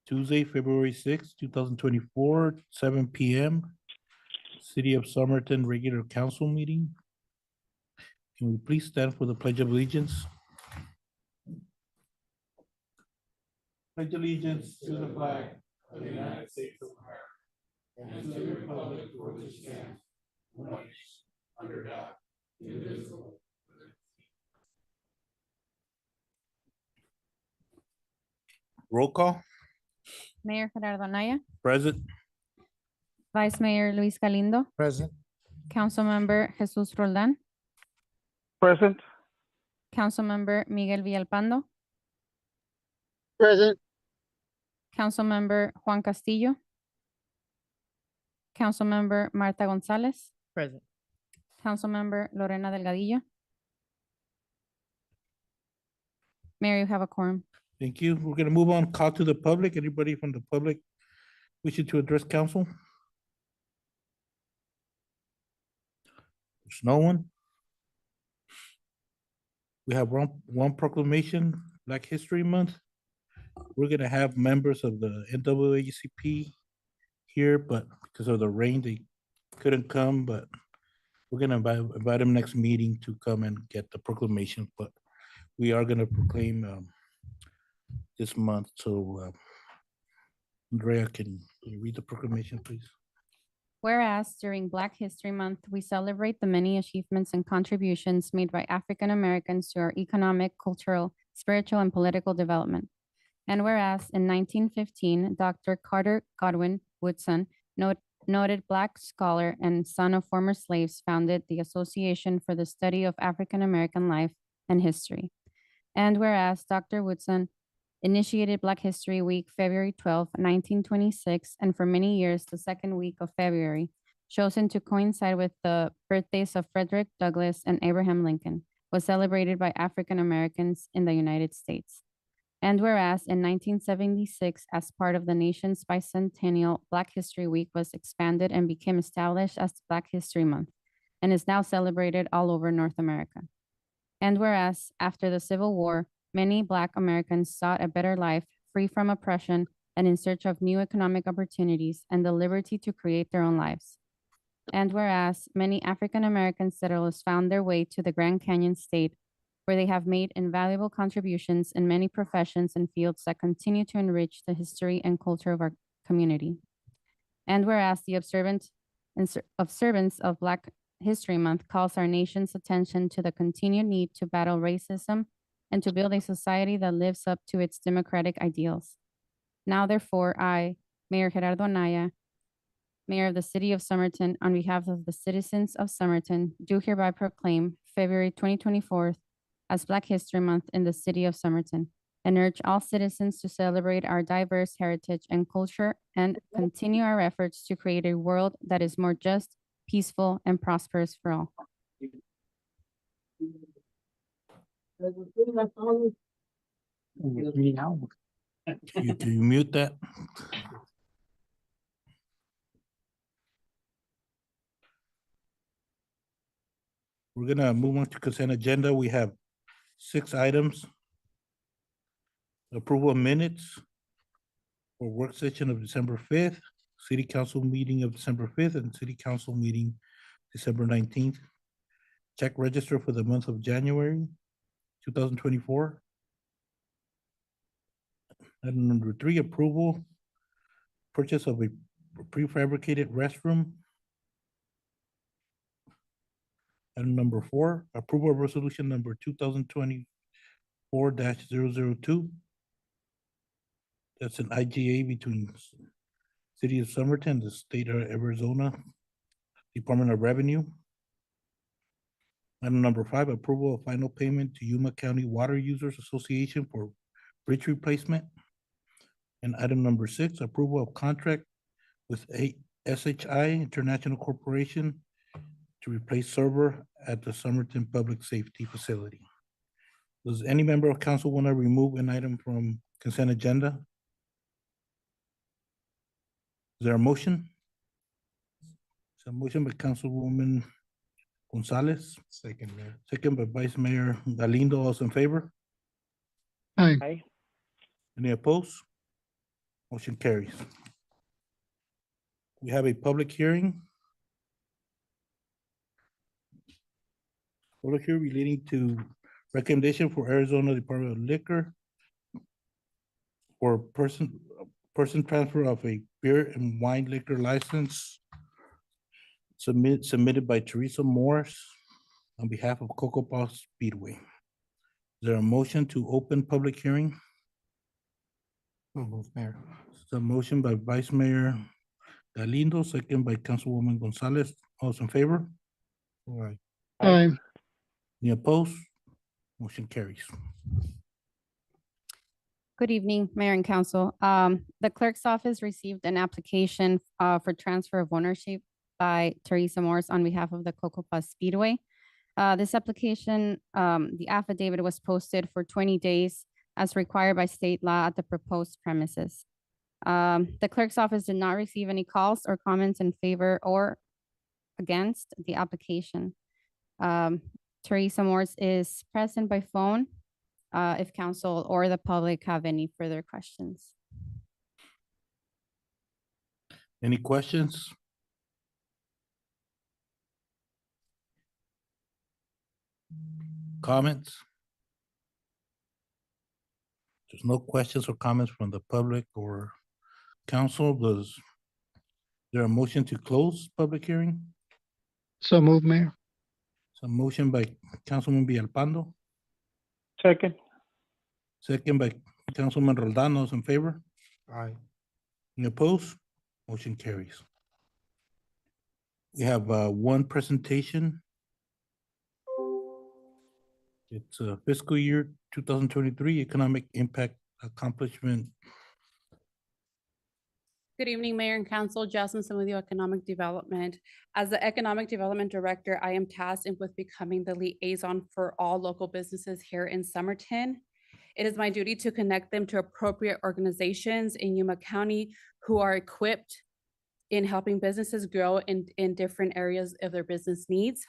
Tuesday, February 6th, 2024, 7 p.m. City of Somerton Regular Council Meeting. Can we please stand for the Pledge of Allegiance? Pledge allegiance to the flag of the United States of America and to the republic for which it stands, one nation, under God, indivisible. Roll call. Mayor Gerardo Anaya, Present. Vice Mayor Luis Galindo, Present. Councilmember Jesus Roldan, Present. Councilmember Miguel Villalpando, Present. Councilmember Juan Castillo, Councilmember Marta Gonzalez, Present. Councilmember Lorena Delgadillo. Mayor, you have a quorum. Thank you. We're gonna move on. Call to the public. Anybody from the public wishing to address council? There's no one. We have one proclamation, Black History Month. We're gonna have members of the NAACP here, but because of the rain, they couldn't come, but we're gonna invite them next meeting to come and get the proclamation, but we are gonna proclaim this month, so Andrea, can you read the proclamation, please? Whereas during Black History Month, we celebrate the many achievements and contributions made by African Americans to our economic, cultural, spiritual, and political development. And whereas in 1915, Dr. Carter Godwin Woodson, noted Black scholar and son of former slaves, founded the Association for the Study of African American Life and History. And whereas Dr. Woodson initiated Black History Week, February 12, 1926, and for many years, the second week of February, chosen to coincide with the birthdays of Frederick Douglass and Abraham Lincoln, was celebrated by African Americans in the United States. And whereas in 1976, as part of the nation's bicentennial, Black History Week was expanded and became established as Black History Month, and is now celebrated all over North America. And whereas after the Civil War, many Black Americans sought a better life, free from oppression, and in search of new economic opportunities and the liberty to create their own lives. And whereas many African American settlers found their way to the Grand Canyon State, where they have made invaluable contributions in many professions and fields that continue to enrich the history and culture of our community. And whereas the observance of Black History Month calls our nation's attention to the continued need to battle racism and to build a society that lives up to its democratic ideals. Now, therefore, I, Mayor Gerardo Anaya, Mayor of the City of Somerton, on behalf of the citizens of Somerton, do hereby proclaim February 2024 as Black History Month in the City of Somerton, and urge all citizens to celebrate our diverse heritage and culture and continue our efforts to create a world that is more just, peaceful, and prosperous for all. Can you mute that? We're gonna move on to consent agenda. We have 6 items. Approval of minutes for work session of December 5th, City Council meeting of December 5th, and City Council meeting December 19th. Check register for the month of January 2024. Item number 3, approval, purchase of a prefabricated restroom. Item number 4, approval of resolution number 2024-002. That's an IGA between City of Somerton, the State of Arizona Department of Revenue. Item number 5, approval of final payment to Yuma County Water Users Association for bridge replacement. And item number 6, approval of contract with SHI International Corporation to replace server at the Somerton Public Safety Facility. Does any member of council want to remove an item from consent agenda? Is there a motion? It's a motion by Councilwoman Gonzalez. Second, Mayor. Second by Vice Mayor Galindo. All in favor? Aye. Any opposed? Motion carries. We have a public hearing. Public hearing relating to recommendation for Arizona Department of Liquor for person transfer of a beer and wine liquor license submitted by Teresa Morris on behalf of Cocoa Paw Speedway. Is there a motion to open public hearing? Mayor. It's a motion by Vice Mayor Galindo, second by Councilwoman Gonzalez. All those in favor? All right. Aye. Any opposed? Motion carries. Good evening, Mayor and Council. The clerk's office received an application for transfer of ownership by Teresa Morris on behalf of the Cocoa Paw Speedway. This application, the affidavit was posted for 20 days as required by state law at the proposed premises. The clerk's office did not receive any calls or comments in favor or against the application. Teresa Morris is present by phone. If council or the public have any further questions. Any questions? Comments? There's no questions or comments from the public or council. Is there a motion to close public hearing? So move, Mayor. So motion by Councilman Villalpando, Second. second by Councilman Roldan. Those in favor? Aye. Any opposed? Motion carries. We have one presentation. It's fiscal year 2023 economic impact accomplishment. Good evening, Mayor and Council. Jasmine Samudio, Economic Development. As the Economic Development Director, I am tasked with becoming the liaison for all local businesses here in Somerton. It is my duty to connect them to appropriate organizations in Yuma County who are equipped in helping businesses grow in different areas of their business needs.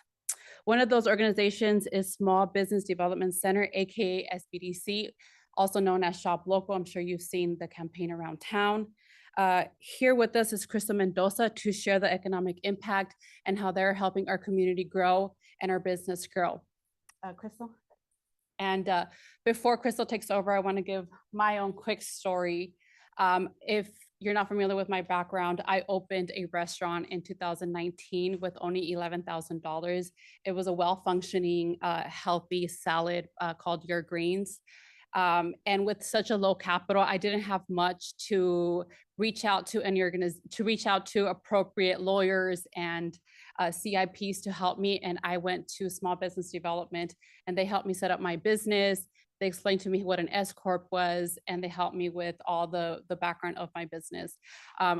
One of those organizations is Small Business Development Center, aka SBDC, also known as Shop Local. I'm sure you've seen the campaign around town. Here with us is Crystal Mendoza to share the economic impact and how they're helping our community grow and our business grow. Crystal? And before Crystal takes over, I want to give my own quick story. If you're not familiar with my background, I opened a restaurant in 2019 with only $11,000. It was a well-functioning, healthy salad called Your Greens. And with such a low capital, I didn't have much to reach out to appropriate lawyers and CIPs to help me. And I went to Small Business Development and they helped me set up my business. They explained to me what an S Corp was, and they helped me with all the background of my business.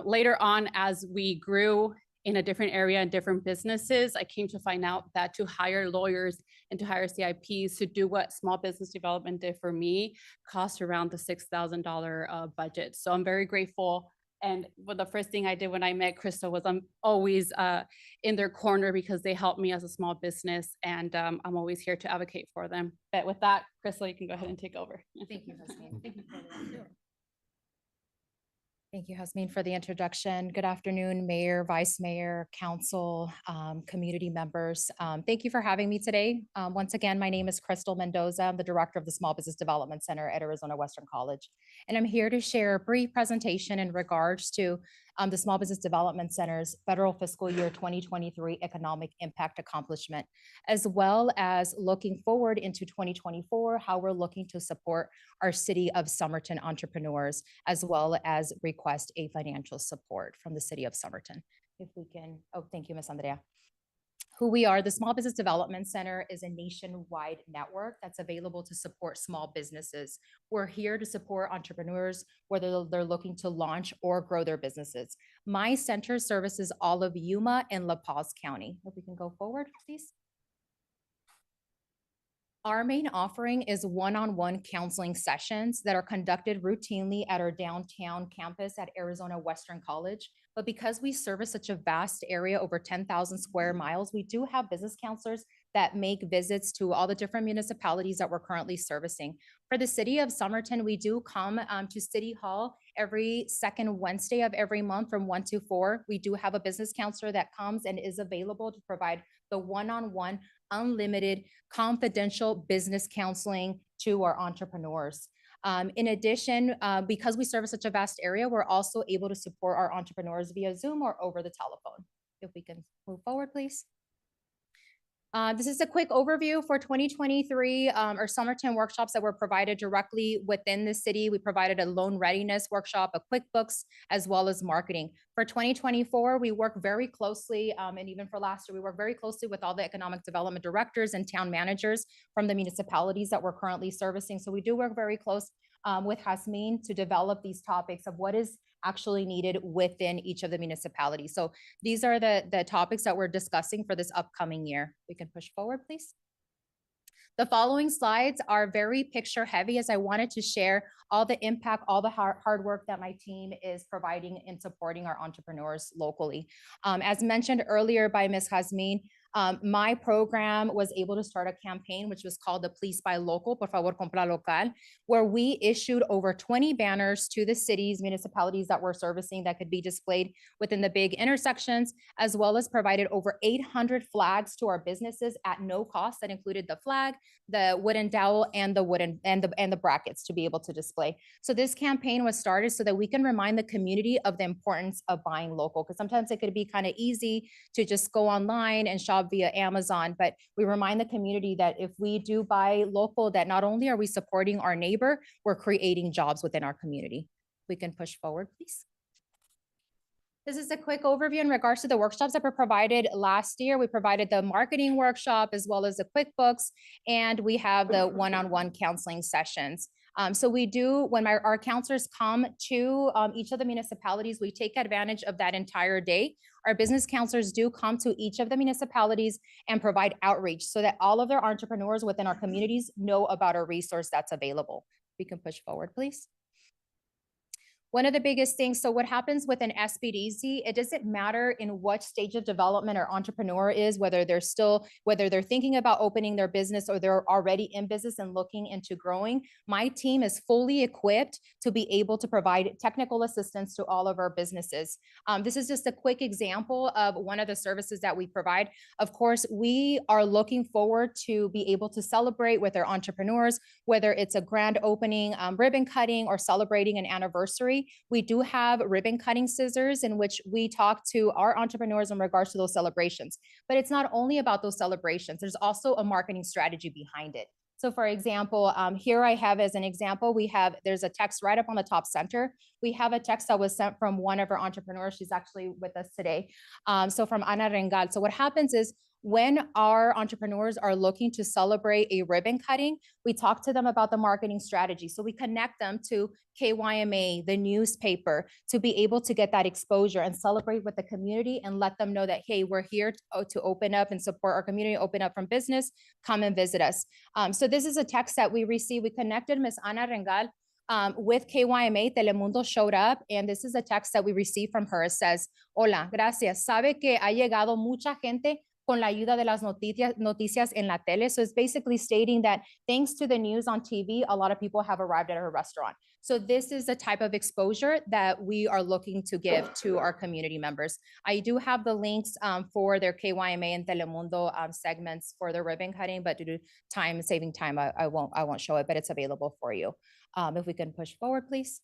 Later on, as we grew in a different area and different businesses, I came to find out that to hire lawyers and to hire CIPs to do what Small Business Development did for me cost around the $6,000 budget. So I'm very grateful. And the first thing I did when I met Crystal was I'm always in their corner because they helped me as a small business, and I'm always here to advocate for them. But with that, Crystal, you can go ahead and take over. Thank you, Jasmine. Thank you for the Thank you, Jasmine, for the introduction. Good afternoon, Mayor, Vice Mayor, Council, community members. Thank you for having me today. Once again, my name is Crystal Mendoza. I'm the Director of the Small Business Development Center at Arizona Western College. And I'm here to share a brief presentation in regards to the Small Business Development Center's federal fiscal year 2023 economic impact accomplishment, as well as looking forward into 2024, how we're looking to support our City of Somerton entrepreneurs, as well as request a financial support from the City of Somerton. If we can, oh, thank you, Ms. Andrea. Who we are, the Small Business Development Center is a nationwide network that's available to support small businesses. We're here to support entrepreneurs, whether they're looking to launch or grow their businesses. My center services all of Yuma and La Paz County. If we can go forward, please. Our main offering is one-on-one counseling sessions that are conducted routinely at our downtown campus at Arizona Western College. But because we service such a vast area, over 10,000 square miles, we do have business counselors that make visits to all the different municipalities that we're currently servicing. For the city of Somerton, we do come to City Hall every second Wednesday of every month from 1 to 4. We do have a business counselor that comes and is available to provide the one-on-one, unlimited, confidential business counseling to our entrepreneurs. In addition, because we service such a vast area, we're also able to support our entrepreneurs via Zoom or over the telephone. If we can move forward, please. This is a quick overview for 2023, our Somerton workshops that were provided directly within the city. We provided a loan readiness workshop, a QuickBooks, as well as marketing. For 2024, we work very closely, and even for last year, we work very closely with all the economic development directors and town managers from the municipalities that we're currently servicing. So we do work very close with Hasmin to develop these topics of what is actually needed within each of the municipalities. So these are the topics that we're discussing for this upcoming year. We can push forward, please. The following slides are very picture heavy, as I wanted to share all the impact, all the hard work that my team is providing in supporting our entrepreneurs locally. As mentioned earlier by Ms. Hasmin, my program was able to start a campaign which was called the Please Buy Local, Por Favor Compra Local, where we issued over 20 banners to the cities, municipalities that we're servicing that could be displayed within the big intersections, as well as provided over 800 flags to our businesses at no cost. That included the flag, the wooden dowel, and the wooden and the brackets to be able to display. So this campaign was started so that we can remind the community of the importance of buying local, because sometimes it could be kind of easy to just go online and shop via Amazon, but we remind the community that if we do buy local, that not only are we supporting our neighbor, we're creating jobs within our community. We can push forward, please. This is a quick overview in regards to the workshops that were provided last year. We provided the marketing workshop as well as the QuickBooks, and we have the one-on-one counseling sessions. So we do, when our counselors come to each of the municipalities, we take advantage of that entire day. Our business counselors do come to each of the municipalities and provide outreach so that all of their entrepreneurs within our communities know about our resource that's available. We can push forward, please. One of the biggest things, so what happens with an SBDC, it doesn't matter in what stage of development our entrepreneur is, whether they're thinking about opening their business or they're already in business and looking into growing. My team is fully equipped to be able to provide technical assistance to all of our businesses. This is just a quick example of one of the services that we provide. Of course, we are looking forward to be able to celebrate with our entrepreneurs, whether it's a grand opening, ribbon cutting, or celebrating an anniversary. We do have ribbon cutting scissors in which we talk to our entrepreneurs in regards to those celebrations. But it's not only about those celebrations. There's also a marketing strategy behind it. So for example, here I have as an example, there's a text right up on the top center. We have a text that was sent from one of our entrepreneurs. She's actually with us today. So from Ana Rengal. So what happens is when our entrepreneurs are looking to celebrate a ribbon cutting, we talk to them about the marketing strategy. So we connect them to KYMA, the newspaper, to be able to get that exposure and celebrate with the community and let them know that, hey, we're here to open up and support our community, open up from business, come and visit us. So this is a text that we received. We connected Ms. Ana Rengal with KYMA. Telemundo showed up, and this is a text that we received from her. It says, hola, gracias. Sabe que ha llegado mucha gente con la ayuda de las noticias en la tele. So it's basically stating that thanks to the news on TV, a lot of people have arrived at her restaurant. So this is the type of exposure that we are looking to give to our community members. I do have the links for their KYMA and Telemundo segments for the ribbon cutting, but due to saving time, I won't show it, but it's available for you. If we can push forward, please.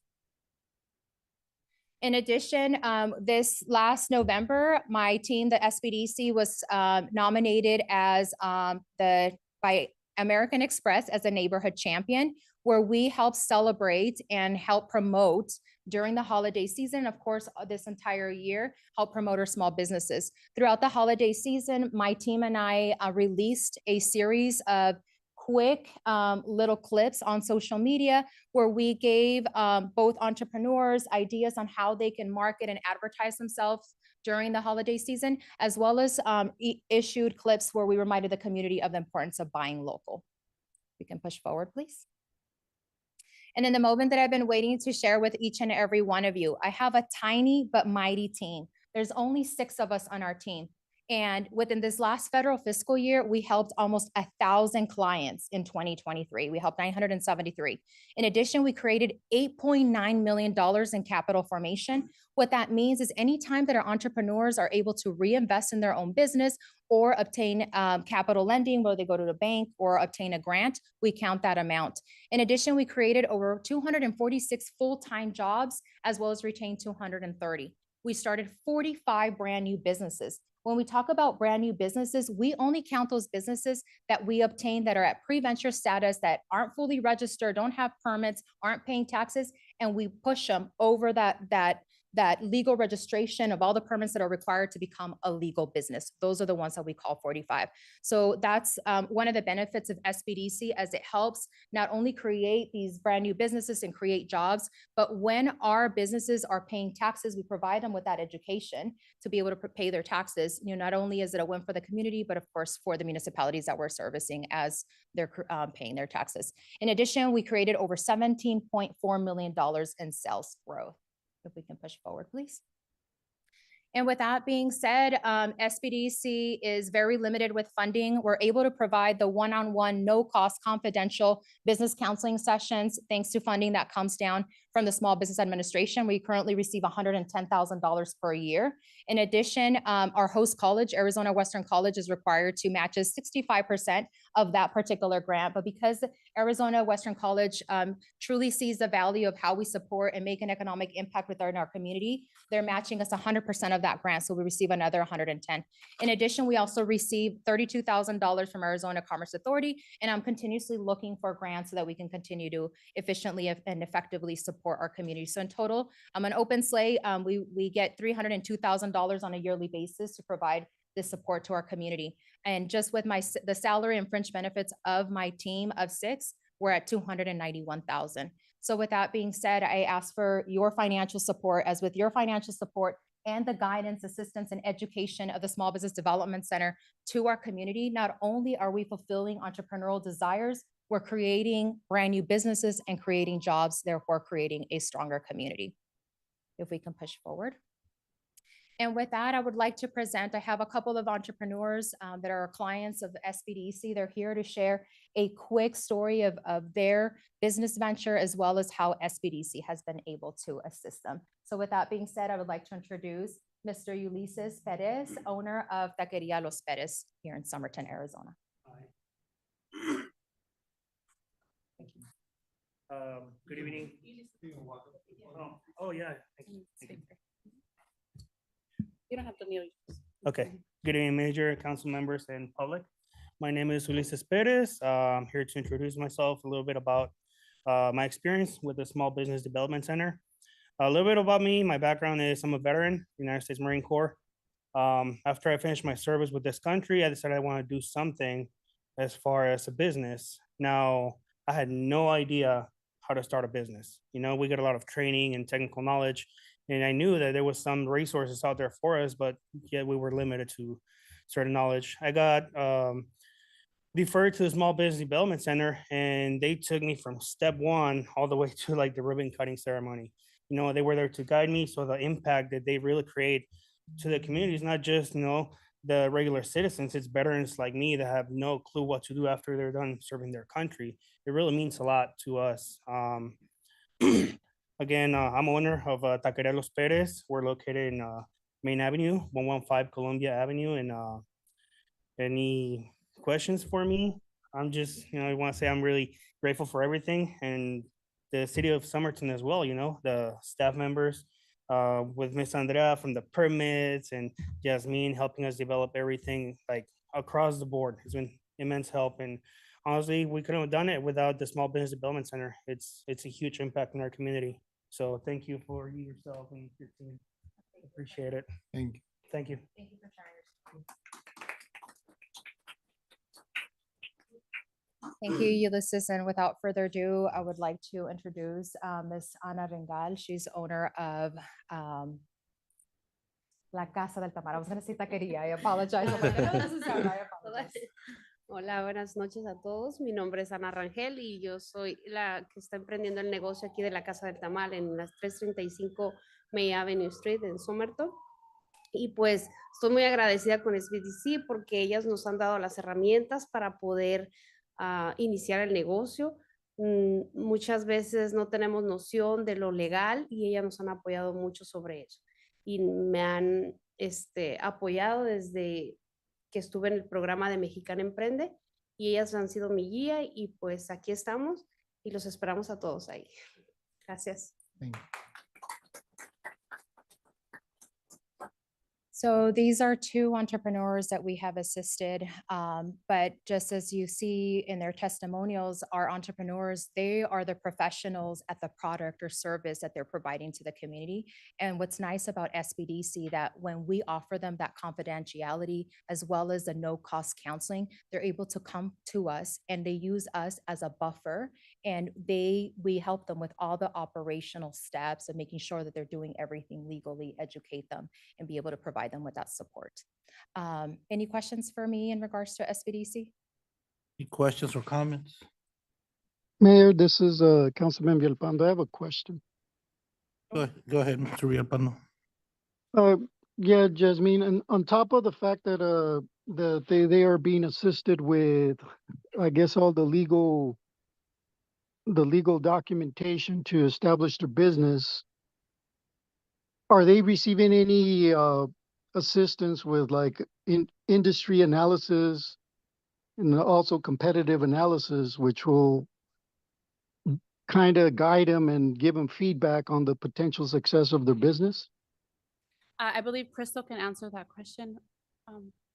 In addition, this last November, my team, the SBDC, was nominated as by American Express as a neighborhood champion, where we help celebrate and help promote during the holiday season. Of course, this entire year, help promote our small businesses. Throughout the holiday season, my team and I released a series of quick little clips on social media where we gave both entrepreneurs ideas on how they can market and advertise themselves during the holiday season, as well as issued clips where we reminded the community of the importance of buying local. We can push forward, please. And in the moment that I've been waiting to share with each and every one of you, I have a tiny but mighty team. There's only 6 of us on our team. And within this last federal fiscal year, we helped almost 1,000 clients in 2023. We helped 973. In addition, we created $8.9 million in capital formation. What that means is anytime that our entrepreneurs are able to reinvest in their own business or obtain capital lending, whether they go to the bank or obtain a grant, we count that amount. In addition, we created over 246 full-time jobs, as well as retained 230. We started 45 brand new businesses. When we talk about brand new businesses, we only count those businesses that we obtain that are at pre-venture status, that aren't fully registered, don't have permits, aren't paying taxes, and we push them over that legal registration of all the permits that are required to become a legal business. Those are the ones that we call 45. So that's one of the benefits of SBDC, as it helps not only create these brand new businesses and create jobs, but when our businesses are paying taxes, we provide them with that education to be able to pay their taxes. You know, not only is it a win for the community, but of course for the municipalities that we're servicing as they're paying their taxes. In addition, we created over $17.4 million in sales growth. If we can push forward, please. And with that being said, SBDC is very limited with funding. We're able to provide the one-on-one, no-cost, confidential business counseling sessions, thanks to funding that comes down from the Small Business Administration. We currently receive $110,000 per year. In addition, our host college, Arizona Western College, is required to match 65% of that particular grant. But because Arizona Western College truly sees the value of how we support and make an economic impact within our community, they're matching us 100% of that grant. So we receive another 110. In addition, we also receive $32,000 from Arizona Commerce Authority, and I'm continuously looking for grants so that we can continue to efficiently and effectively support our community. So in total, an open slate, we get $302,000 on a yearly basis to provide this support to our community. And just with the salary and fringe benefits of my team of 6, we're at $291,000. So with that being said, I ask for your financial support, as with your financial support and the guidance, assistance, and education of the Small Business Development Center to our community, not only are we fulfilling entrepreneurial desires, we're creating brand new businesses and creating jobs, therefore creating a stronger community. If we can push forward. And with that, I would like to present, I have a couple of entrepreneurs that are clients of the SBDC. They're here to share a quick story of their business venture, as well as how SBDC has been able to assist them. So with that being said, I would like to introduce Mr. Ulises Perez, owner of Taqueria Los Perez here in Somerton, Arizona. Thank you. Good evening. Oh yeah. Thank you. You don't have to kneel. Okay. Good evening, Major, council members, and public. My name is Ulises Perez. I'm here to introduce myself, a little bit about my experience with the Small Business Development Center. A little bit about me. My background is I'm a veteran, United States Marine Corps. After I finished my service with this country, I decided I want to do something as far as a business. Now, I had no idea how to start a business. You know, we get a lot of training and technical knowledge, and I knew that there was some resources out there for us, but yet we were limited to certain knowledge. I got deferred to the Small Business Development Center, and they took me from step 1 all the way to like the ribbon cutting ceremony. You know, they were there to guide me. So the impact that they really create to the community is not just, you know, the regular citizens, it's veterans like me that have no clue what to do after they're done serving their country. It really means a lot to us. Again, I'm owner of Taqueria Los Perez. We're located in Main Avenue, 115 Columbia Avenue. And any questions for me? I'm just, you know, I want to say I'm really grateful for everything, and the city of Somerton as well, you know, the staff members with Miss Andrea from the permits, and Jasmine helping us develop everything like across the board. It's been immense help, and honestly, we couldn't have done it without the Small Business Development Center. It's a huge impact in our community. So thank you for yourself and your team. Appreciate it. Thank you. Thank you. Thank you for sharing your story. Thank you, Ulysses. And without further ado, I would like to introduce Ms. Ana Rengal. She's owner of La Casa del Tamar. I was going to say Taqueria. I apologize. I'm like, no, this is Ana. I apologize. Hola, buenas noches a todos. Mi nombre es Ana Rangel y yo soy la que está emprendiendo el negocio aquí de la Casa del Tamal en las 335 May Avenue Street en Somerton. Y pues estoy muy agradecida con SBDC porque ellas nos han dado las herramientas para poder iniciar el negocio. Muchas veces no tenemos noción de lo legal y ellas nos han apoyado mucho sobre eso. Y me han apoyado desde que estuve en el programa de Mexicana Emprende y ellas han sido mi guía y pues aquí estamos y los esperamos a todos ahí. Gracias. Thank you. So these are two entrepreneurs that we have assisted, but just as you see in their testimonials, our entrepreneurs, they are the professionals at the product or service that they're providing to the community. And what's nice about SBDC that when we offer them that confidentiality as well as the no-cost counseling, they're able to come to us and they use us as a buffer, and we help them with all the operational steps of making sure that they're doing everything legally, educate them, and be able to provide them with that support. Any questions for me in regards to SBDC? Any questions or comments? Mayor, this is Councilman Villalpando. I have a question. Go ahead, Mr. Riapano. Yeah, Jasmine, and on top of the fact that they are being assisted with, I guess, all the legal documentation to establish their business, are they receiving any assistance with like industry analysis and also competitive analysis, which will kind of guide them and give them feedback on the potential success of their business? I believe Crystal can answer that question.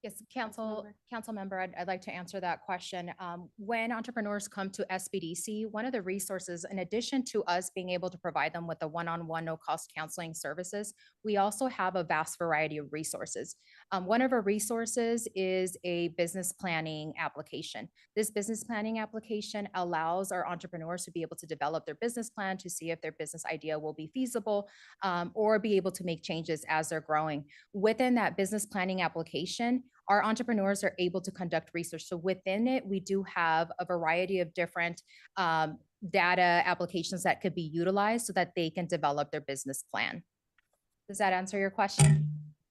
Yes, Councilmember. council member, I'd like to answer that question. When entrepreneurs come to SBDC, one of the resources, in addition to us being able to provide them with the one-on-one no-cost counseling services, we also have a vast variety of resources. One of our resources is a business planning application. This business planning application allows our entrepreneurs to be able to develop their business plan to see if their business idea will be feasible, or be able to make changes as they're growing. Within that business planning application, our entrepreneurs are able to conduct research. So within it, we do have a variety of different data applications that could be utilized so that they can develop their business plan. Does that answer your question?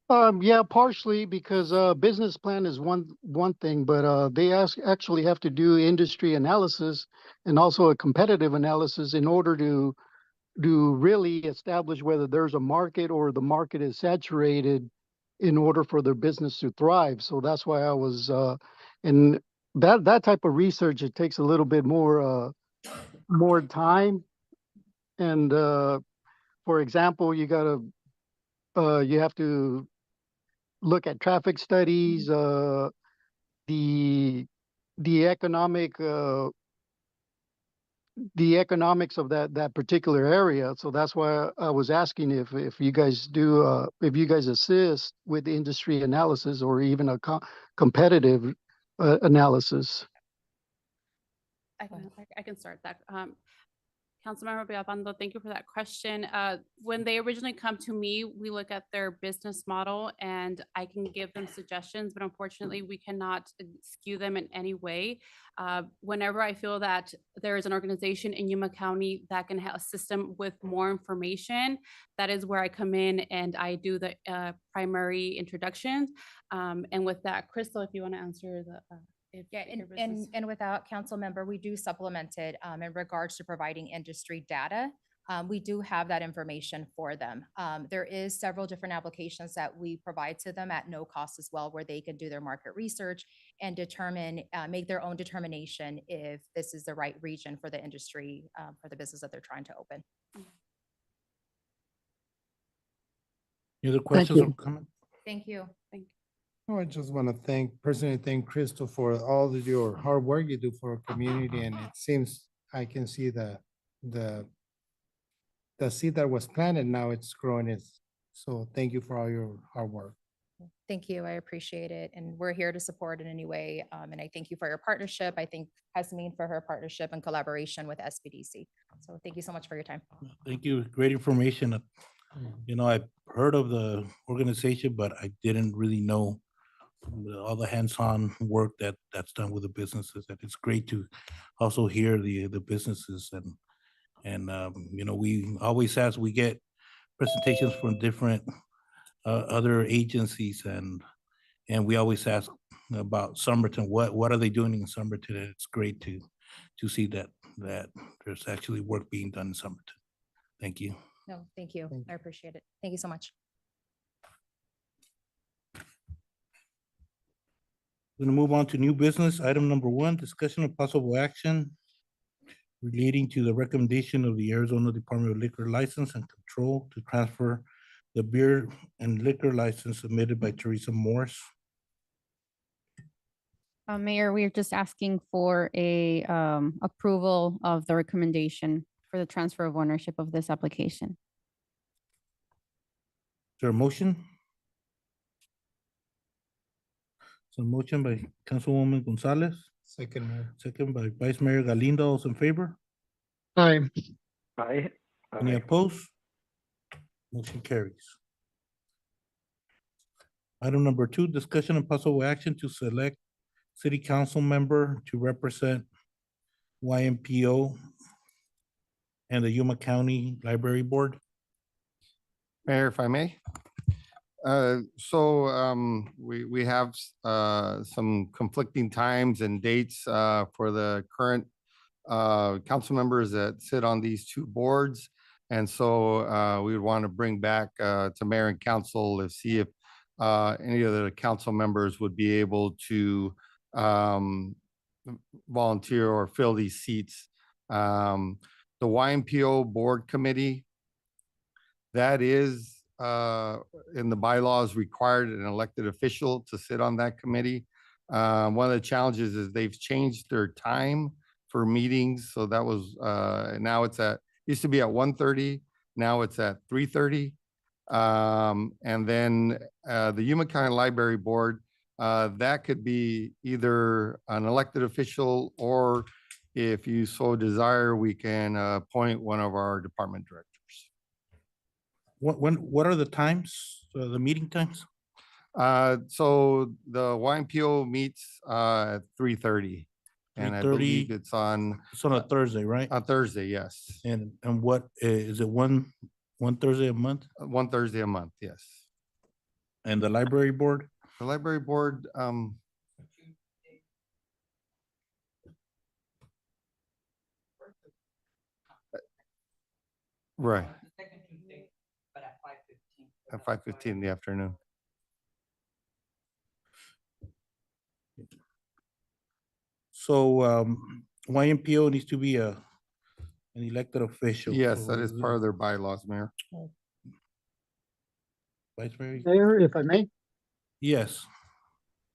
Yeah, partially, because business plan is one thing, but they actually have to do industry analysis and also a competitive analysis in order to really establish whether there's a market or the market is saturated in order for their business to thrive. So that's why I was, and that type of research, it takes a little bit more time. And for example, you have to look at traffic studies, the economics of that particular area. So that's why I was asking if you guys do, if you guys assist with industry analysis or even a competitive analysis. I can start that. Councilmember Villalpando, thank you for that question. When they originally come to me, we look at their business model and I can give them suggestions, but unfortunately we cannot skew them in any way. Whenever I feel that there is an organization in Yuma County that can assist them with more information, that is where I come in and I do the primary introductions. And with that, Crystal, if you want to answer the Yeah, and without council member, we do supplement it in regards to providing industry data. We do have that information for them. There is several different applications that we provide to them at no cost as well, where they can do their market research and determine, make their own determination if this is the right region for the industry, for the business that they're trying to open. Any other questions or comments? Thank you. I just want to personally thank Crystal for all of your hard work you do for our community, and it seems I can see the seed that was planted, now it's growing. So thank you for all your hard work. Thank you. I appreciate it. And we're here to support in any way. And I thank you for your partnership. I thank Jasmine for her partnership and collaboration with SBDC. So thank you so much for your time. Thank you. Great information. You know, I've heard of the organization, but I didn't really know all the hands-on work that's done with the businesses. And it's great to also hear the businesses and you know, we always, as we get presentations from different other agencies and we always ask about Somerton, what are they doing in Somerton? And it's great to see that there's actually work being done in Somerton. Thank you. No, thank you. Thank I appreciate it. Thank you so much. We're gonna move on to new business. Item number 1, discussion of possible action relating to the recommendation of the Arizona Department of Liquor License and Control to transfer the beer and liquor license submitted by Teresa Morris. Mayor, we're just asking for a approval of the recommendation for the transfer of ownership of this application. Is there a motion? So motion by Councilwoman Gonzalez, Second, Mayor. second by Vice Mayor Galindo. All in favor? Aye. Aye. Any opposed? Motion carries. Item number 2, discussion and possible action to select city council member to represent YMPO and the Yuma County Library Board. Mayor, if I may. We have some conflicting times and dates for the current council members that sit on these two boards. And so we would want to bring back to mayor and council to see if any of the council members would be able to volunteer or fill these seats. The YMPO Board Committee, that is in the bylaws required an elected official to sit on that committee. One of the challenges is they've changed their time for meetings. So that was now it's used to be at 1:30, now it's at 3:30. And then the Yuma County Library Board, that could be either an elected official, or if you so desire, we can appoint one of our department directors. What are the times, the meeting times? So the YMPO meets at 3:30. And I believe 3:30. it's on It's on a Thursday, right? Thursday, yes. And what, is it one Thursday a month? One Thursday a month, yes. And the library board? The library board, right. At 5:15 in the afternoon. So YMPO needs to be an elected official. Yes, So that is part of their bylaws, Mayor. Vice Mayor? Mayor, if I may, Yes.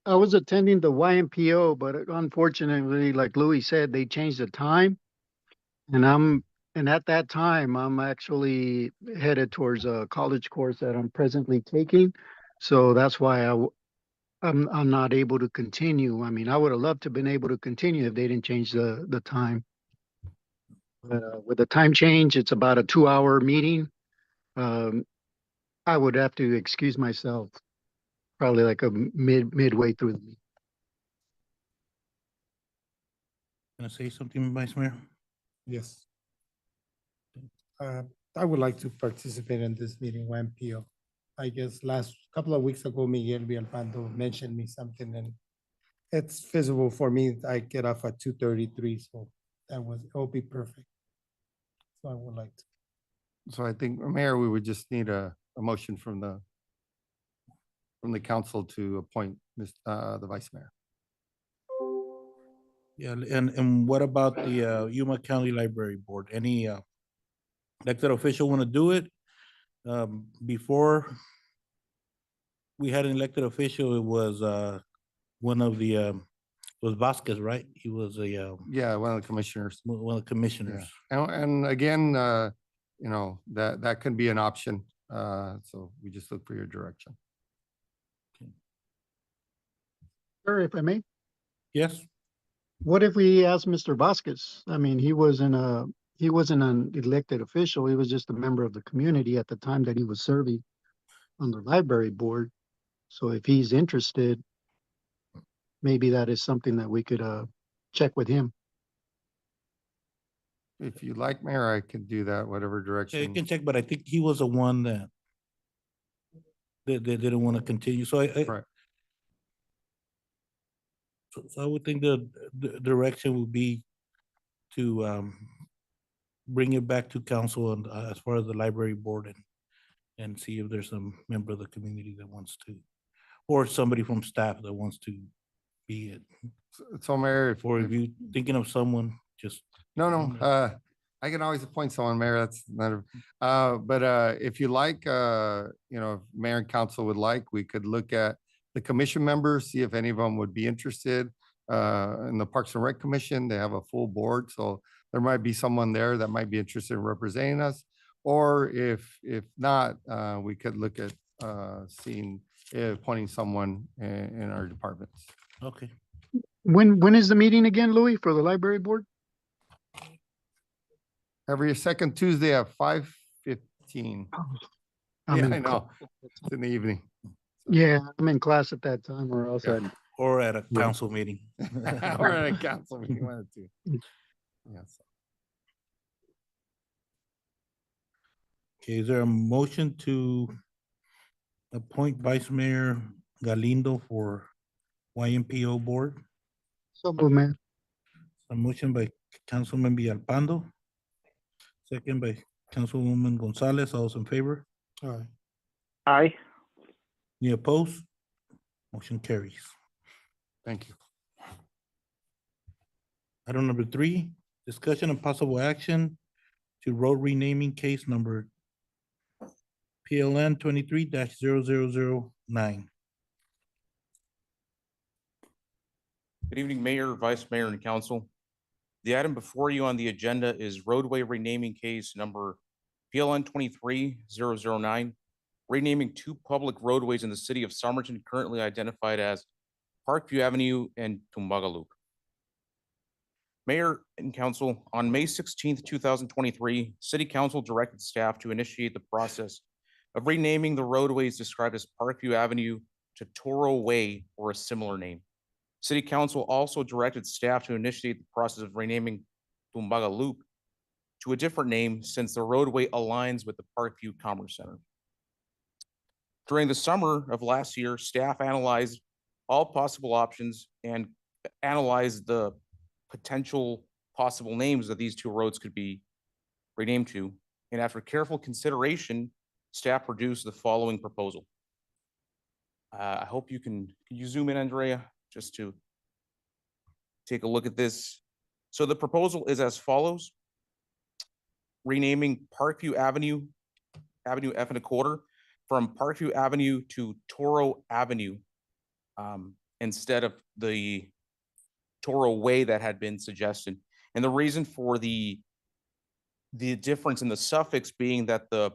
I was attending the YMPO, but unfortunately, like Louis said, they changed the time. And at that time, I'm actually headed towards a college course that I'm presently taking. So that's why I'm not able to continue. I mean, I would have loved to have been able to continue if they didn't change the time. But with the time change, it's about a 2-hour meeting. I would have to excuse myself, probably like a midway through the meeting. Gonna say something, Vice Mayor? Yes. I would like to participate in this meeting, YMPO. I guess last couple of weeks ago, Miguel Villalpando mentioned me something, and it's feasible for me. I get off at 2:33, so it'll be perfect. So I would like to. So I think, Mayor, we would just need a motion from the council to appoint the vice mayor. Yeah, and what about the Yuma County Library Board? Any elected official want to do it? Before we had an elected official, it was one of the it was Vasquez, right? He was a Yeah, one of the commissioners. one of the commissioners. And again, that can be an option. So we just look for your direction. Sir, if I may, Yes. what if we ask Mr. Vasquez? I mean, he wasn't an elected official. He was just a member of the community at the time that he was serving on the library board. So if he's interested, maybe that is something that we could check with him. If you like, Mayor, I can do that, whatever Yeah, you direction. can check, but I think he was the one that they didn't want to continue. So I, Right. so I would think the direction would be to bring it back to council and as far as the library board and see if there's some member of the community that wants to, or somebody from staff that wants to be it. So Mayor, Or if you thinking of someone, just no, Mm. no, I can always appoint someone, Mayor, that's not, but if you like, you know, if Mayor and Council would like, we could look at the commission members, see if any of them would be interested. In the Parks and Rec Commission, they have a full board, so there might be someone there that might be interested in representing us. Or if not, we could look at seeing, appointing someone in our departments. okay. When is the meeting again, Louis, for the library board? Every second Tuesday at 5:15. I'm Yeah, in I cl- know. It's in the evening. Yeah, I'm in class at that time or else Yeah. I'd Or at a Right. council meeting. Or at a council meeting, one of the two. Yes. Okay, is there a motion to appoint Vice Mayor Galindo for YMPO board? so move, man. A motion by Councilman Villalpando. Second by Councilwoman Gonzalez. All those in favor? Aye. Aye. Any opposed? Motion carries. Thank you. Item number 3, discussion and possible action to road renaming case number PLN 23-0009. Good evening, Mayor, Vice Mayor, and Council. The item before you on the agenda is roadway renaming case number PLN 23-009, renaming 2 public roadways in the city of Somerton currently identified as Parkview Avenue and Tumbaga Loop. Mayor and Council, on May 16th, 2023, City Council directed staff to initiate the process of renaming the roadways described as Parkview Avenue to Toro Way or a similar name. City Council also directed staff to initiate the process of renaming Tumbaga Loop to a different name since the roadway aligns with the Parkview Commerce Center. During the summer of last year, staff analyzed all possible options and analyzed the potential possible names that these 2 roads could be renamed to. And after careful consideration, staff produced the following proposal. I hope can you zoom in, Andrea, just to take a look at this. So the proposal is as follows. Renaming Parkview Avenue, Avenue F and a quarter, from Parkview Avenue to Toro Avenue, instead of the Toro Way that had been suggested. And the reason for the difference in the suffix being that the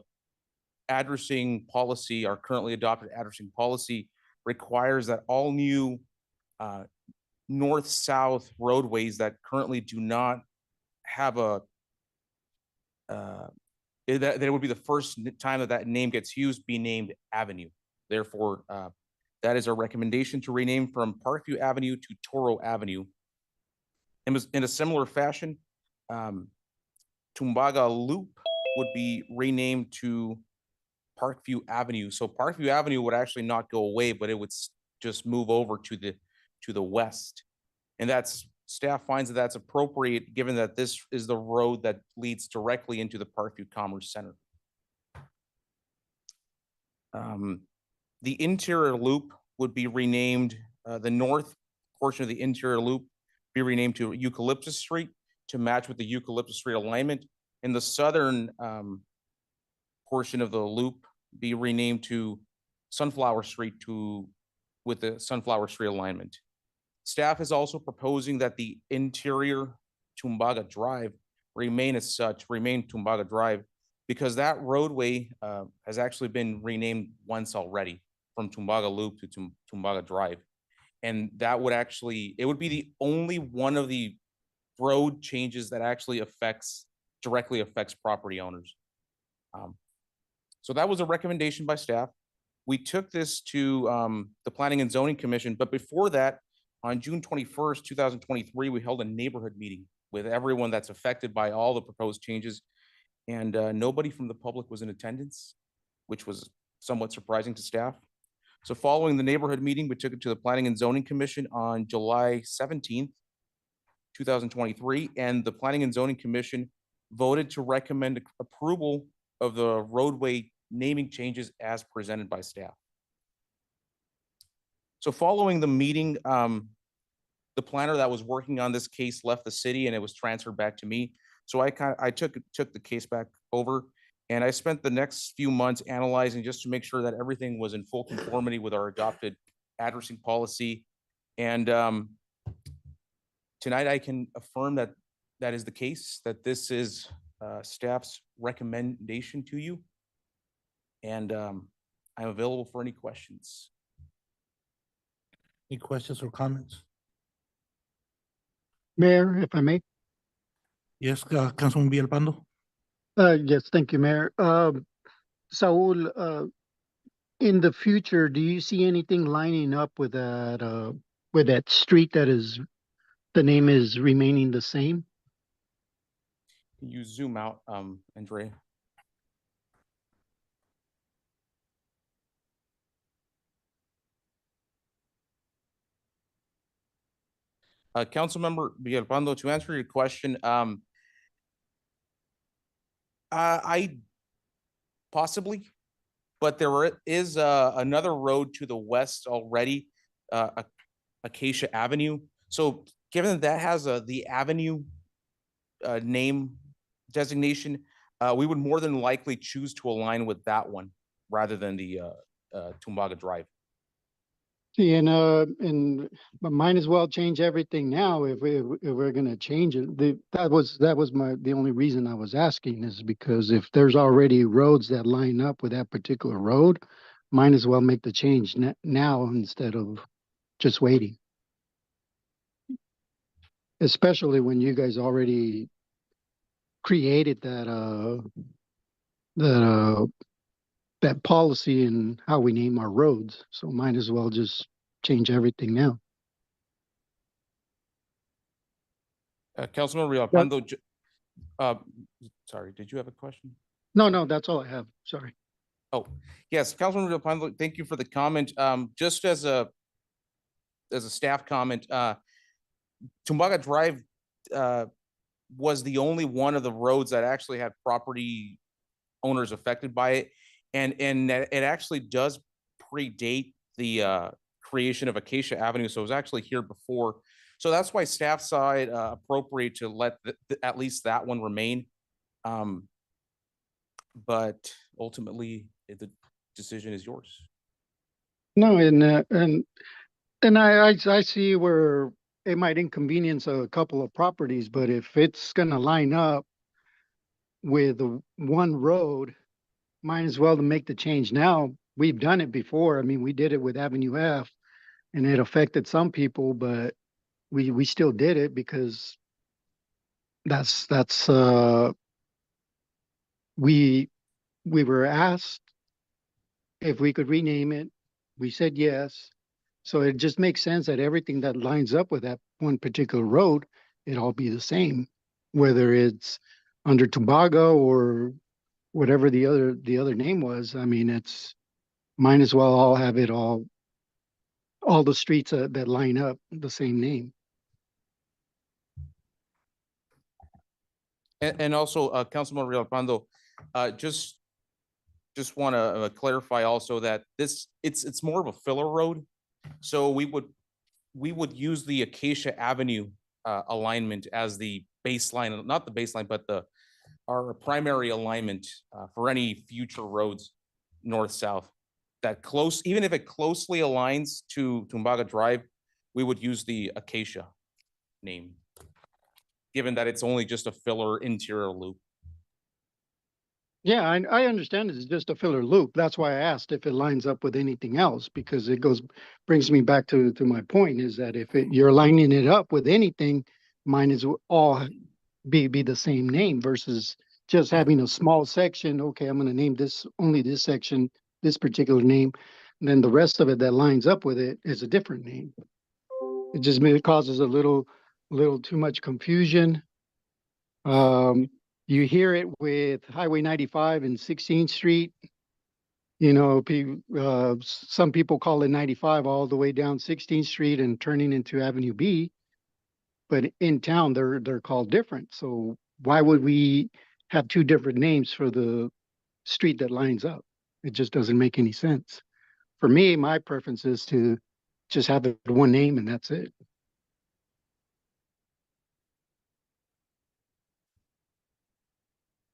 addressing policy, our currently adopted addressing policy, requires that all new north-south roadways that currently do not have a that it would be the first time that name gets used be named Avenue. Therefore, that is our recommendation to rename from Parkview Avenue to Toro Avenue. In a similar fashion, Tumbaga Loop would be renamed to Parkview Avenue. So Parkview Avenue would actually not go away, but it would just move over to the west. And staff finds that that's appropriate given that this is the road that leads directly into the Parkview Commerce Center. The interior loop would be renamed, the north portion of the interior loop be renamed to Eucalyptus Street to match with the Eucalyptus Street alignment. And the southern portion of the loop be renamed to Sunflower Street with the Sunflower Street alignment. Staff is also proposing that the interior Tumbaga Drive remain as such, remain Tumbaga Drive, because that roadway has actually been renamed once already from Tumbaga Loop to Tumbaga Drive. And that would actually, it would be the only one of the road changes that actually directly affects property owners. So that was a recommendation by staff. We took this to the Planning and Zoning Commission, but before that, on June 21st, 2023, we held a neighborhood meeting with everyone that's affected by all the proposed changes. And nobody from the public was in attendance, which was somewhat surprising to staff. So following the neighborhood meeting, we took it to the Planning and Zoning Commission on July 17th, 2023, and the Planning and Zoning Commission voted to recommend approval of the roadway naming changes as presented by staff. So following the meeting, the planner that was working on this case left the city and it was transferred back to me. So I took the case back over, and I spent the next few months analyzing just to make sure that everything was in full conformity with our adopted addressing policy. And tonight I can affirm that that is the case, that this is staff's recommendation to you. And I'm available for any questions. Any questions or comments? Mayor, if I may. Yes, Councilman Villalpando? Yes, thank you, Mayor. Saul, in the future, do you see anything lining up with that street that is, the name is remaining the same? Can you zoom out, Andre? Councilmember Villalpando, to answer your question, I possibly, but there is another road to the west already, Acacia Avenue. So given that that has the avenue name designation, we would more than likely choose to align with that one rather than the Tumbaga Drive. See, but might as well change everything now if we're gonna change it. That was the only reason I was asking, is because if there's already roads that line up with that particular road, might as well make the change now instead of just waiting. Especially when you guys already created that policy and how we name our roads. So might as well just change everything now. Councilman Villalpando, sorry, did you have a question? No, that's all I have. Sorry. Oh, yes, Councilman Villalpando, thank you for the comment. Just as a staff comment, Tumbaga Drive was the only one of the roads that actually had property owners affected by it. And it actually does predate the creation of Acacia Avenue. So it was actually here before. So that's why staff saw it appropriate to let at least that one remain. But ultimately, the decision is yours. No, and I see where it might inconvenience a couple of properties, but if it's gonna line up with the one road, might as well to make the change now. We've done it before. I mean, we did it with Avenue F and it affected some people, but we still did it because we were asked if we could rename it. We said yes. So it just makes sense that everything that lines up with that one particular road, it all be the same, whether it's under Tumbaga or whatever the other name was. I mean, it's might as well all have it all the streets that line up the same name. And also, Councilman Villalpando, just want to clarify also that it's more of a filler road. So we would use the Acacia Avenue alignment as the baseline, not the baseline, but our primary alignment for any future roads north-south. That close, even if it closely aligns to Tumbaga Drive, we would use the Acacia name, given that it's only just a filler interior loop. Yeah, I understand it's just a filler loop. That's why I asked if it lines up with anything else, because it brings me back to my point, is that if you're lining it up with anything, mine is all be the same name versus just having a small section. Okay, I'm going to name this only this section, this particular name, and then the rest of it that lines up with it is a different name. It causes a little too much confusion. You hear it with Highway 95 and 16th Street. You know, some people call it 95 all the way down 16th Street and turning into Avenue B. But in town, they're called different. So why would we have two different names for the street that lines up? It just doesn't make any sense. For me, my preference is to just have it one name and that's it.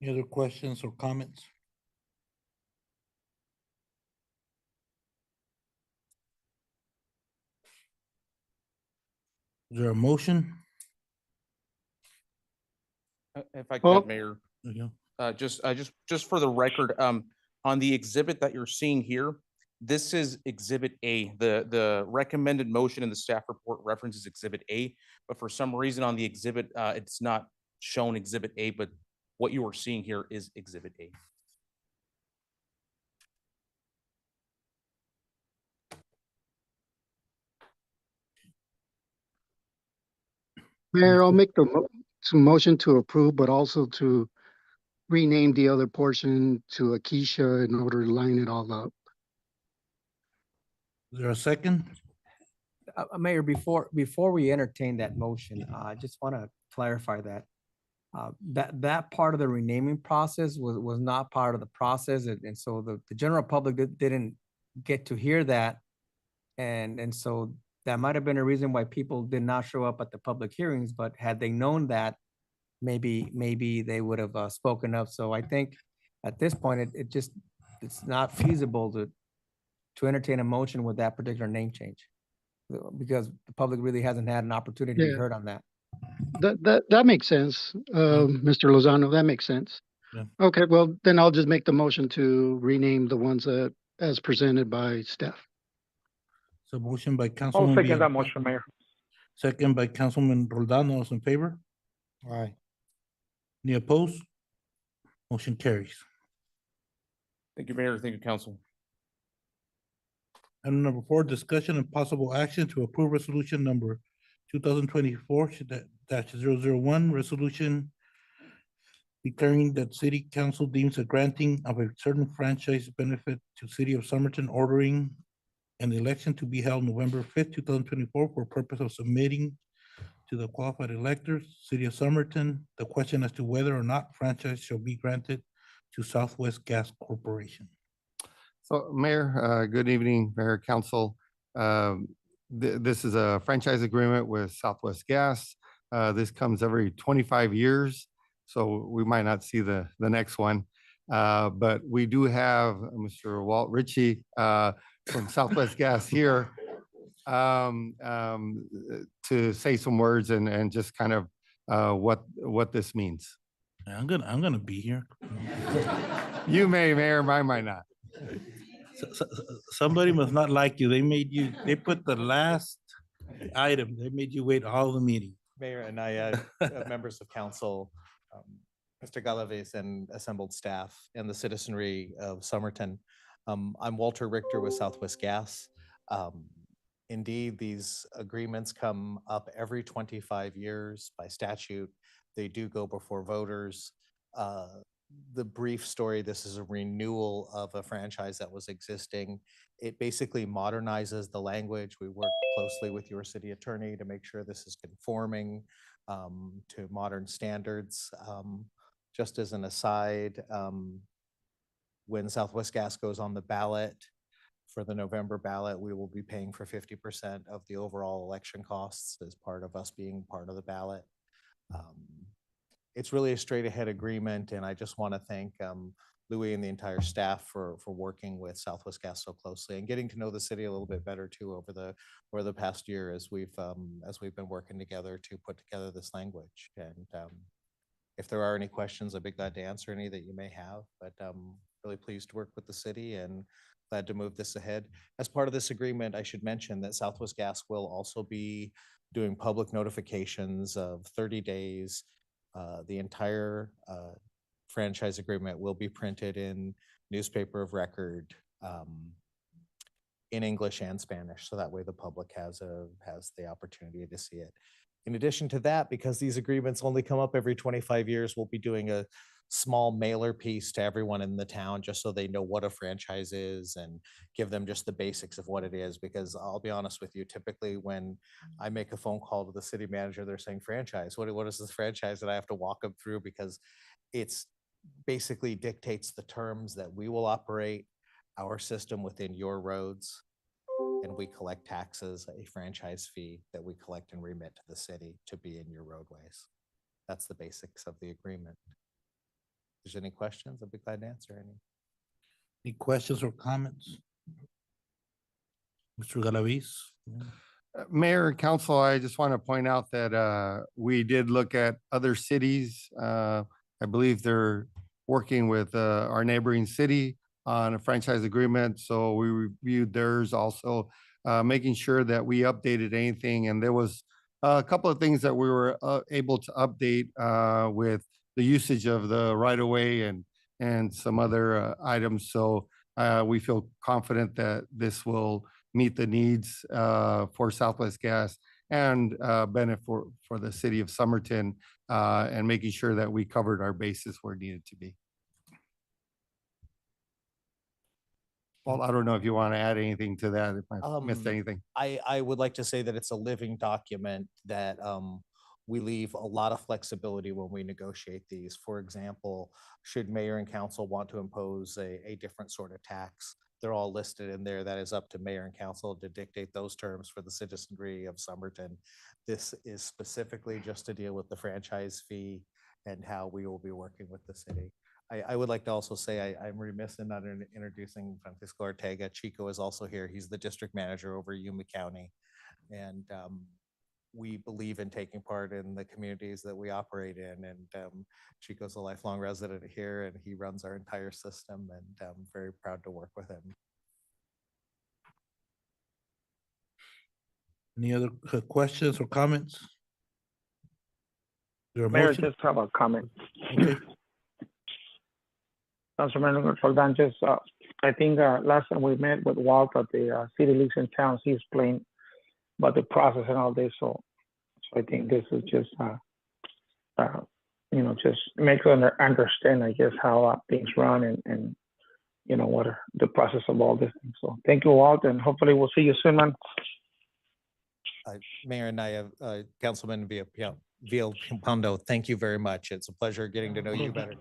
Any other questions or comments? Is there a motion? If I Well- could, Mayor, Yeah. just for the record, on the exhibit that you're seeing here, this is Exhibit A. The recommended motion in the staff report references Exhibit A, but for some reason on the exhibit, it's not shown Exhibit A, but what you are seeing here is Exhibit A. Mayor, I'll make some motion to approve, but also to rename the other portion to Akeisha in order to line it all up. Is there a second? Mayor, before we entertain that motion, I just want to clarify that. That part of the renaming process was not part of the process, and so the general public didn't get to hear that. And so that might have been a reason why people did not show up at the public hearings, but had they known that, maybe they would have spoken up. So I think at this point, it's not feasible to entertain a motion with that particular name change, because the public really hasn't had an opportunity to be Yeah. heard on that. That makes sense, Mr. Lozano, that makes sense. Yeah. Okay, well, then I'll just make the motion to rename the ones as presented by staff. So motion by I'll Councilman. second that Villalpando, motion, Mayor. second by Councilman Roldán. All those in favor? Aye. Any opposed? Motion carries. Thank you, Mayor. Thank you, Council. Item number 4, discussion and possible action to approve resolution number 2024-001, resolution declaring that city council deems a granting of a certain franchise benefit to City of Somerton, ordering an election to be held November 5th, 2024 for purpose of submitting to the qualified electors, City of Somerton, the question as to whether or not franchise shall be granted to Southwest Gas Corporation. So Mayor, good evening, Mayor, Council. This is a franchise agreement with Southwest Gas. This comes every 25 years, so we might not see the next one. But we do have Mr. Walt Ritchie from Southwest Gas here to say some words and just kind of what this means. I'm gonna be here. You may, Mayor, I might not. Somebody must not like you. They put the last item. They made you wait all the meeting. Mayor and I, members of council, Mr. Galavis and assembled staff and the citizenry of Somerton. I'm Walter Richter with Southwest Gas. Indeed, these agreements come up every 25 years by statute. They do go before voters. The brief story, this is a renewal of a franchise that was existing. It basically modernizes the language. We work closely with your city attorney to make sure this is conforming to modern standards. Just as an aside, when Southwest Gas goes on the ballot for the November ballot, we will be paying for 50% of the overall election costs as part of us being part of the ballot. It's really a straight ahead agreement, and I just want to thank Louis and the entire staff for working with Southwest Gas so closely and getting to know the city a little bit better too over the past year as we've been working together to put together this language. And if there are any questions, I'd be glad to answer any that you may have, but really pleased to work with the city and glad to move this ahead. As part of this agreement, I should mention that Southwest Gas will also be doing public notifications of 30 days. The entire franchise agreement will be printed in newspaper of record in English and Spanish, so that way the public has the opportunity to see it. In addition to that, because these agreements only come up every 25 years, we'll be doing a small mailer piece to everyone in the town, just so they know what a franchise is and give them just the basics of what it is. Because I'll be honest with you, typically when I make a phone call to the city manager, they're saying franchise. What is this franchise? And I have to walk them through, because it's basically dictates the terms that we will operate our system within your roads, and we collect taxes, a franchise fee that we collect and remit to the city to be in your roadways. That's the basics of the agreement. If there's any questions, I'd be glad to answer any. Any questions or comments? Mr. Galaviz? Mayor and council, I just want to point out that we did look at other cities. I believe they're working with our neighboring city on a franchise agreement. So we reviewed theirs also, making sure that we updated anything. And there was a couple of things that we were able to update with the usage of the right of way and some other items. So we feel confident that this will meet the needs for Southwest Gas and benefit for the city of Somerton, and making sure that we covered our bases where it needed to be. Well, I don't know if you want to add anything to that, if I missed anything. I would like to say that it's a living document that we leave a lot of flexibility when we negotiate these. For example, should mayor and council want to impose a different sort of tax, they're all listed in there. That is up to mayor and council to dictate those terms for the citizenry of Somerton. This is specifically just to deal with the franchise fee and how we will be working with the city. I would like to also say I'm remiss in not introducing Francisco Ortega. Chico is also here. He's the district manager over Yuma County. And we believe in taking part in the communities that we operate in. And Chico's a lifelong resident here, and he runs our entire system, and I'm very proud to work with him. Any other questions or comments? Your Mayor, motion? just have a comment. Okay. Councilman Roldan, just, I think last time we met with Walt at the City Leagues and Towns, he explained about the process and all this. So I think this is just, just make them understand, I guess, how things run and what are the process of all this. So thank you, Walt, and hopefully we'll see you soon, man. Mayor and I, Councilman Villalpando, thank you very much. It's a pleasure getting to know you better.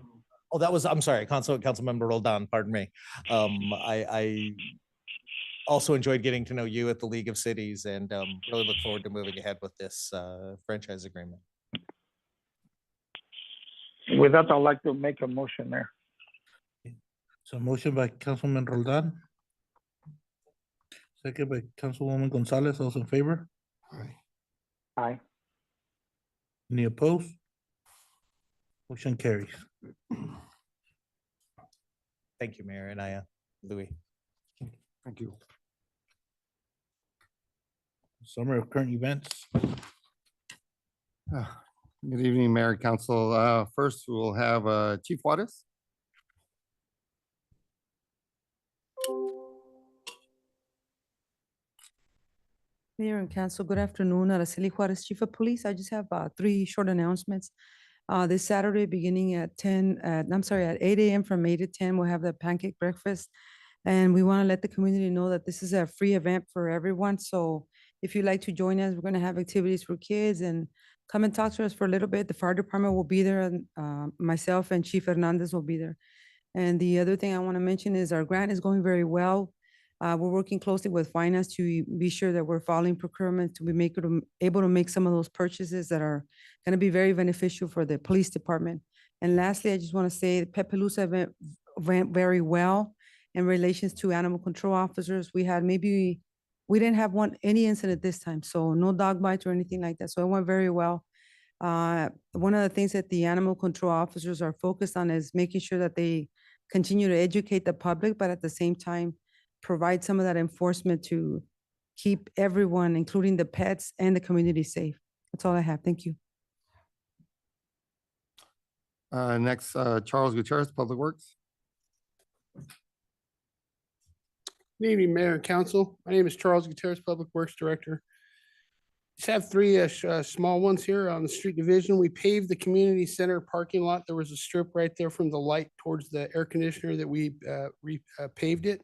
Oh, I'm sorry, Councilmember Roldan, pardon me. I also enjoyed getting to know you at the League of Cities, and really look forward to moving ahead with this franchise agreement. With that, I'd like to make a motion there. So motion by Councilman Roldan. Second by Councilwoman Gonzalez, also in favor? Aye. Any opposed? Motion carries. Thank you, Mayor, and I, Louis. Thank you. Summary of current events. Good evening, Mayor and Council. First, we'll have Chief Juarez. Mayor and Council, good afternoon. Araceli Juarez, Chief of Police. I just have 3 short announcements. This Saturday, beginning at 8 a.m. from 8 to 10, we'll have the pancake breakfast. And we want to let the community know that this is a free event for everyone. So if you'd like to join us, we're going to have activities for kids, and come and talk to us for a little bit. The fire department will be there, and myself and Chief Hernandez will be there. And the other thing I want to mention is our grant is going very well. We're working closely with finance to be sure that we're following procurement to be able to make some of those purchases that are going to be very beneficial for the police department. And lastly, I just want to say the Pepalooza event went very well in relations to animal control officers. We didn't have any incident this time, so no dog bites or anything like that. So it went very well. One of the things that the animal control officers are focused on is making sure that they continue to educate the public, but at the same time, provide some of that enforcement to keep everyone, including the pets and the community, safe. That's all I have. Thank you. Next, Charles Gutierrez, Public Works. Good evening, Mayor and Council. My name is Charles Gutierrez, Public Works Director. Just have three small ones here on the street division. We paved the community center parking lot. There was a strip right there from the light towards the air conditioner that we paved it.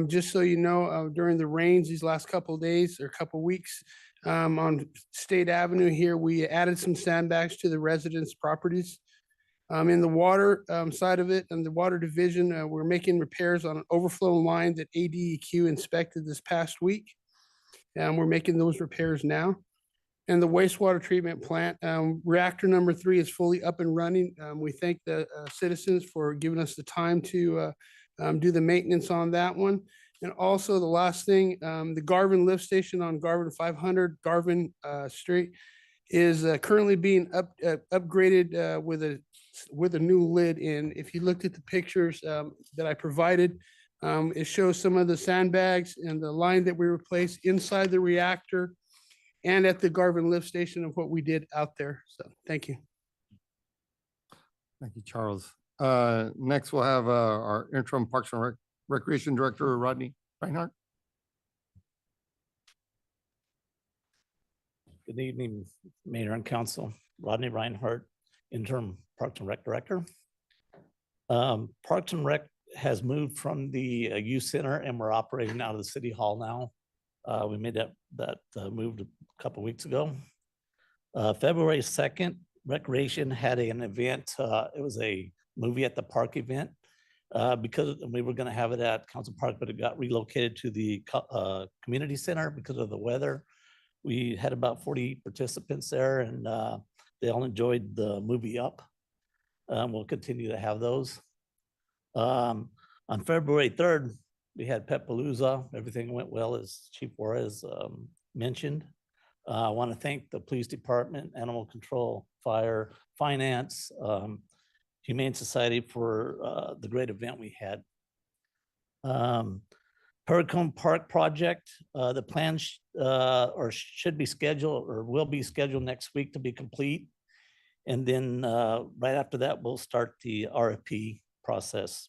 Just so you know, during the rains these last couple of days or couple of weeks, on State Avenue here, we added some sandbags to the residents' properties. In the water side of it, and the water division, we're making repairs on an overflow line that ADEQ inspected this past week. And we're making those repairs now. And the wastewater treatment plant, reactor number 3 is fully up and running. We thank the citizens for giving us the time to do the maintenance on that one. And also the last thing, the Garvin lift station on Garvin 500 Garvin Street is currently being upgraded with a new lid. And if you looked at the pictures that I provided, it shows some of the sandbags and the line that we replaced inside the reactor and at the Garvin lift station of what we did out there. So thank you. Thank you, Charles. Next, we'll have our interim Parks and Recreation Director, Rodney Reinhardt. Good evening, Mayor and Council. Rodney Reinhardt, interim Parks and Rec Director. Parks and Rec has moved from the youth center and we're operating out of the City Hall now. We made that move a couple of weeks ago. February 2nd, Recreation had an event. It was a movie at the park event because we were going to have it at Council Park, but it got relocated to the community center because of the weather. We had about 40 participants there and they all enjoyed the movie Up. We'll continue to have those. On February 3rd, we had Pet Palooza. Everything went well, as Chief Juarez mentioned. I want to thank the police department, animal control, fire, finance, Humane Society for the great event we had. Perricone Park project, the plans should be scheduled or will be scheduled next week to be complete. And then right after that, we'll start the RFP process.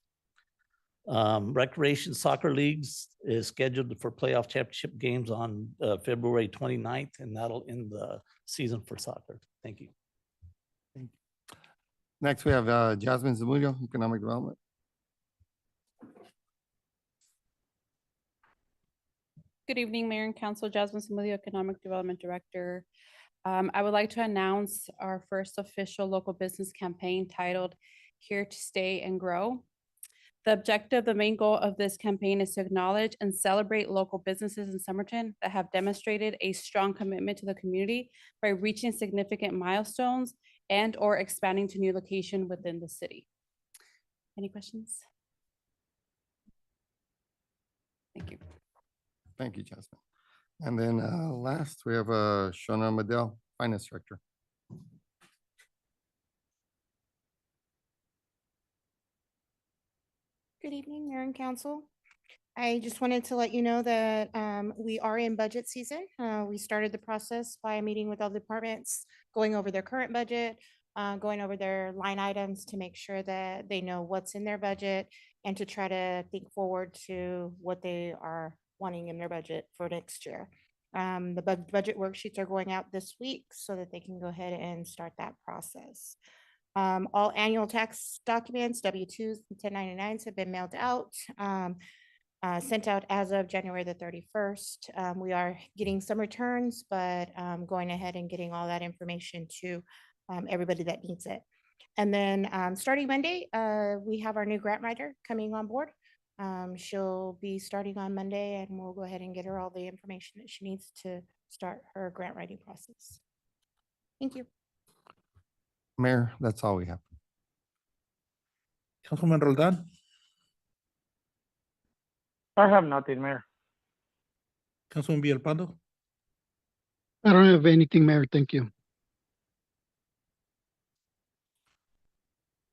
Recreation Soccer Leagues is scheduled for playoff championship games on February 29th, and that'll end the season for soccer. Thank you. Next, we have Jasmine Zamudio, Economic Development. Good evening, Mayor and Council. Jasmine Zamudio, Economic Development Director. I would like to announce our first official local business campaign titled Here to Stay and Grow. The objective, the main goal of this campaign is to acknowledge and celebrate local businesses in Somerton that have demonstrated a strong commitment to the community by reaching significant milestones and or expanding to new location within the city. Any questions? Thank you. Thank you, Jasmine. And then last, we have Shona Medell, Finance Director. Good evening, Mayor and Council. I just wanted to let you know that we are in budget season. We started the process by meeting with all the departments, going over their current budget, going over their line items to make sure that they know what's in their budget and to try to think forward to what they are wanting in their budget for next year. The budget worksheets are going out this week so that they can go ahead and start that process. All annual tax documents, W-2s and 1099s have been mailed out, sent out as of January the 31st. We are getting some returns, but going ahead and getting all that information to everybody that needs it. And then starting Monday, we have our new grant writer coming on board. She'll be starting on Monday and we'll go ahead and get her all the information that she needs to start her grant writing process. Thank you. Mayor, that's all we have. Councilman Roldan, I have nothing, Mayor. Councilman Villalpando, I don't have anything, Mayor. Thank you.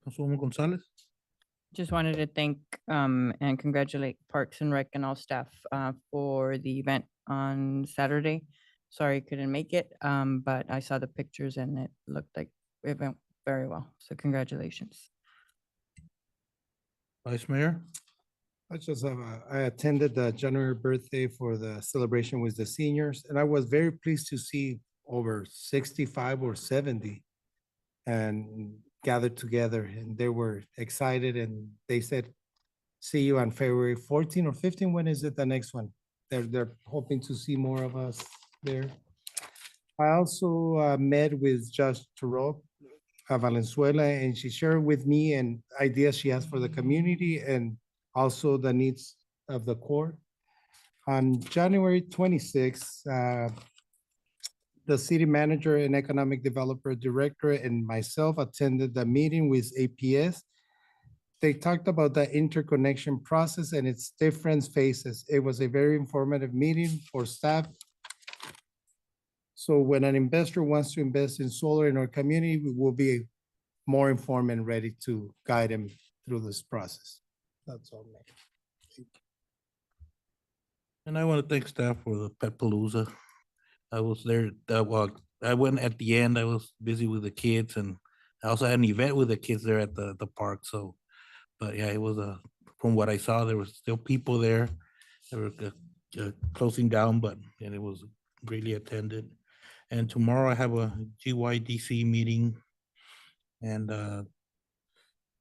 Councilwoman Gonzalez. Just wanted to thank and congratulate Parks and Rec and all staff for the event on Saturday. Sorry I couldn't make it, but I saw the pictures and it looked like it went very well. So congratulations. Vice Mayor. I attended the January birthday for the celebration with the seniors, and I was very pleased to see over 65 or 70 and gathered together, and they were excited, and they said, see you on February 14 or 15. When is it, the next one? They're hoping to see more of us there. I also met with Judge Turok Valenzuela, and she shared with me an ideas she has for the community and also the needs of the court. On January 26th, the city manager and economic developer director and myself attended the meeting with APS. They talked about the interconnection process and its different phases. It was a very informative meeting for staff. So when an investor wants to invest in solar in our community, we will be more informed and ready to guide them through this process. That's all, Mayor. And I want to thank staff for the Pet Palooza. I was there, well, I went at the end, I was busy with the kids, and I also had an event with the kids there at the park, so. But yeah, it was from what I saw, there was still people there. They were closing down, and it was greatly attended. And tomorrow I have a GYDC meeting, and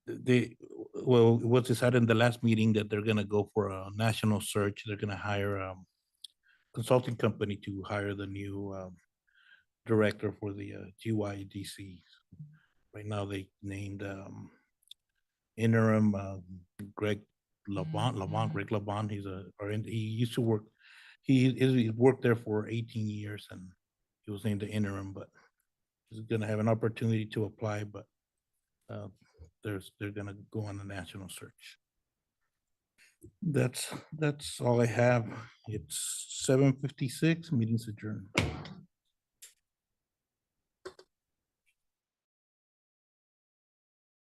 it was decided in the last meeting that they're gonna go for a national search. They're gonna hire a consulting company to hire the new director for the GYDC. Right now they named interim Greg Lavon. He used to work, he worked there for 18 years and he was named the interim, but he's gonna have an opportunity to apply, but they're gonna go on a national search. That's all I have. It's 7:56, meeting's adjourned.